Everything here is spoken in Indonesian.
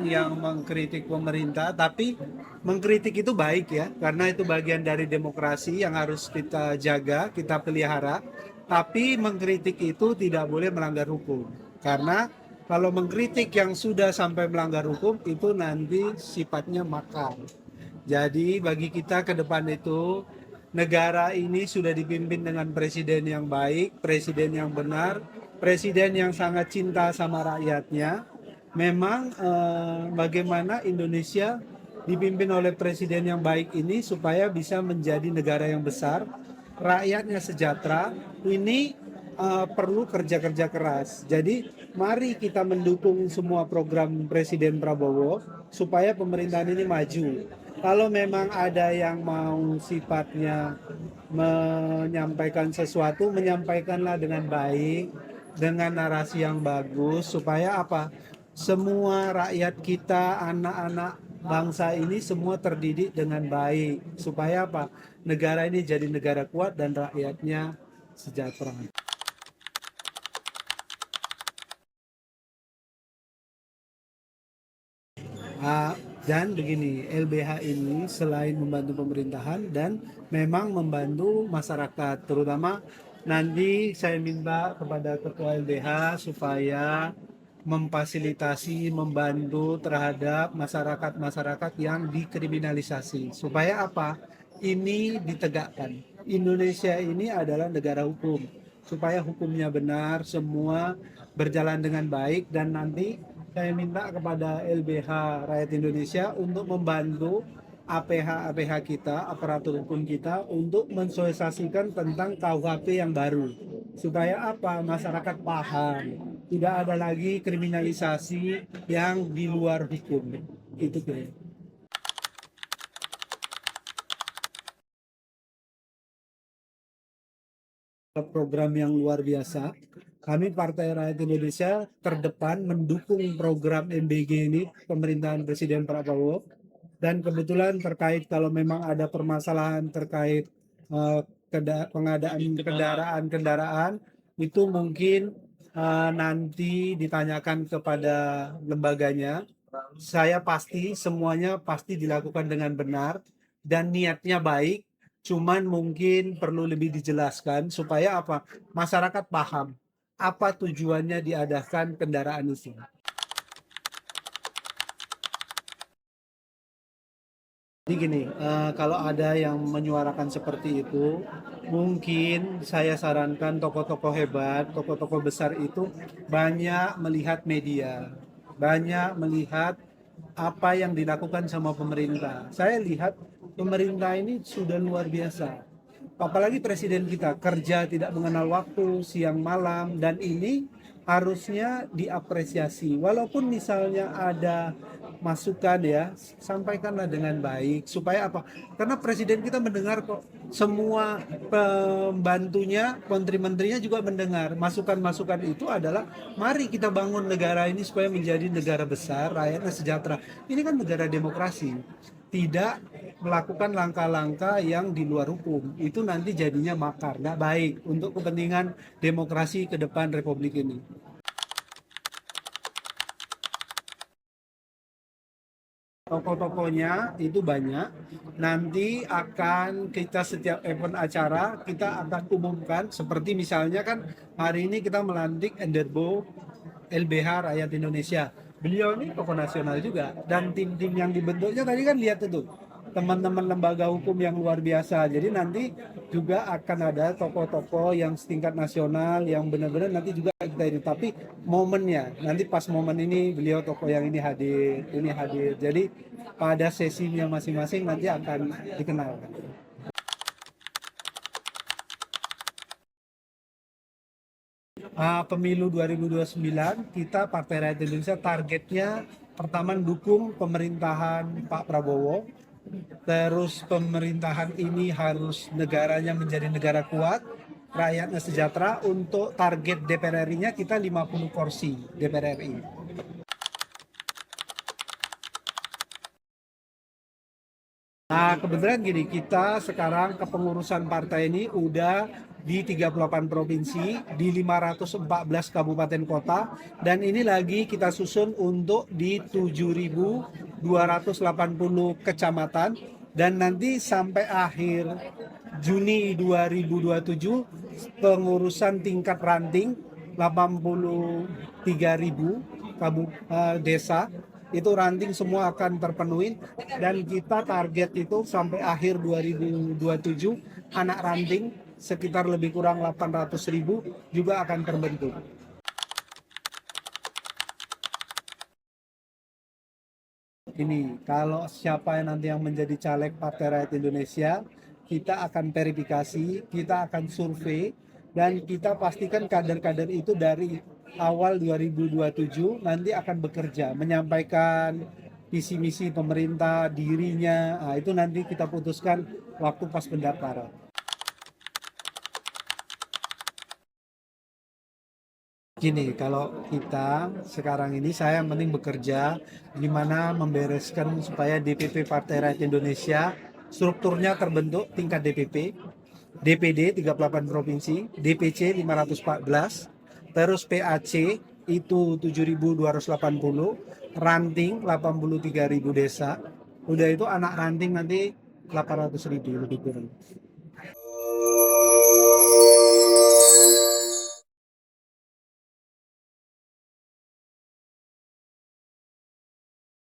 yang mengkritik pemerintah, tapi mengkritik itu baik ya, karena itu bagian dari demokrasi yang harus kita jaga, kita pelihara. Tapi mengkritik itu tidak boleh melanggar hukum, karena kalau mengkritik yang sudah sampai melanggar hukum itu nanti sifatnya makar. Jadi bagi kita ke depan itu negara ini sudah dipimpin dengan presiden yang baik, presiden yang benar, presiden yang sangat cinta sama rakyatnya. Memang bagaimana Indonesia dipimpin oleh presiden yang baik ini supaya bisa menjadi negara yang besar, rakyatnya sejahtera. Ini perlu kerja-kerja keras. Jadi mari kita mendukung semua program Presiden Prabowo supaya pemerintahan ini maju. Kalau memang ada yang mau sifatnya menyampaikan sesuatu, menyampaikanlah dengan baik, dengan narasi yang bagus, supaya apa? Semua rakyat kita, anak-anak bangsa ini semua terdidik dengan baik, supaya apa? Negara ini jadi negara kuat dan rakyatnya sejahtera. Dan begini, LBH ini selain membantu pemerintahan dan memang membantu masyarakat, terutama nanti saya minta kepada Ketua LBH supaya memfasilitasi, membantu terhadap masyarakat-masyarakat yang dikriminalisasi. Supaya apa? Ini ditegakkan. Indonesia ini adalah negara hukum. Supaya hukumnya benar, semua berjalan dengan baik dan nanti saya minta kepada LBH Rakyat Indonesia untuk membantu APH-APH kita, aparatur hukum kita untuk mensosialisasikan tentang KUHP yang baru. Supaya apa? Masyarakat paham. Tidak ada lagi kriminalisasi yang di luar hukum. Itu kira. Program yang luar biasa. Kami Partai Rakyat Indonesia terdepan mendukung program MBG ini, pemerintahan Presiden Prabowo. Dan kebetulan terkait kalau memang ada permasalahan terkait pengadaan kendaraan-kendaraan, itu mungkin nanti ditanyakan kepada lembaganya. Saya pasti semuanya pasti dilakukan dengan benar dan niatnya baik. Cuman mungkin perlu lebih dijelaskan supaya apa? Masyarakat paham apa tujuannya diadakan kendaraan itu. Jadi gini, kalau ada yang menyuarakan seperti itu, mungkin saya sarankan tokoh-tokoh hebat, tokoh-tokoh besar itu banyak melihat media, banyak melihat apa yang dilakukan sama pemerintah. Saya lihat pemerintah ini sudah luar biasa. Apalagi presiden kita kerja tidak mengenal waktu, siang malam, dan ini harusnya diapresiasi. Walaupun misalnya ada masukan ya, sampaikanlah dengan baik supaya apa? Karena presiden kita mendengar kok, semua pembantunya, menteri-menterinya juga mendengar. Masukan-masukan itu adalah mari kita bangun negara ini supaya menjadi negara besar, rakyatnya sejahtera. Ini kan negara demokrasi. Tidak melakukan langkah-langkah yang di luar hukum. Itu nanti jadinya makar, nggak baik untuk kepentingan demokrasi ke depan Republik ini. Tokoh-tokohnya itu banyak. Nanti akan kita setiap event acara kita akan umumkan seperti misalnya kan hari ini kita melantik Enderbo LBH Rakyat Indonesia. Beliau ini tokoh nasional juga dan tim-tim yang dibentuknya tadi kan lihat itu teman-teman lembaga hukum yang luar biasa. Jadi nanti juga akan ada tokoh-tokoh yang setingkat nasional yang benar-benar nanti juga kita ini. Tapi momennya nanti pas momen ini beliau tokoh yang ini hadir, ini hadir. Jadi pada sesinya masing-masing nanti akan dikenalkan. Pemilu 2029 kita Partai Rakyat Indonesia targetnya pertama dukung pemerintahan Pak Prabowo, terus pemerintahan ini harus negaranya menjadi negara kuat, rakyatnya sejahtera. Untuk target DPR RI-nya kita 50 kursi DPR RI. Nah, kebetulan gini, kita sekarang kepengurusan partai ini udah di 38 provinsi, di 514 kabupaten kota, dan ini lagi kita susun untuk di 7.280 kecamatan, dan nanti sampai akhir Juni 2027 pengurusan tingkat ranting 83.000 desa itu ranting semua akan terpenuhi, dan kita target itu sampai akhir 2027 anak ranting sekitar lebih kurang 800.000 juga akan terbentuk. Ini kalau siapa yang nanti yang menjadi caleg Partai Rakyat Indonesia, kita akan verifikasi, kita akan survei, dan kita pastikan kader-kader itu dari awal 2027 nanti akan bekerja, menyampaikan visi misi pemerintah, dirinya. Nah, itu nanti kita putuskan waktu pas pendaftaran. Gini, kalau kita sekarang ini saya yang penting bekerja gimana membereskan supaya DPP Partai Rakyat Indonesia strukturnya terbentuk tingkat DPP, DPD 38 provinsi, DPC 514, terus PAC itu 7.280, ranting 83.000 desa. Udah itu anak ranting nanti 800.000 lebih kurang.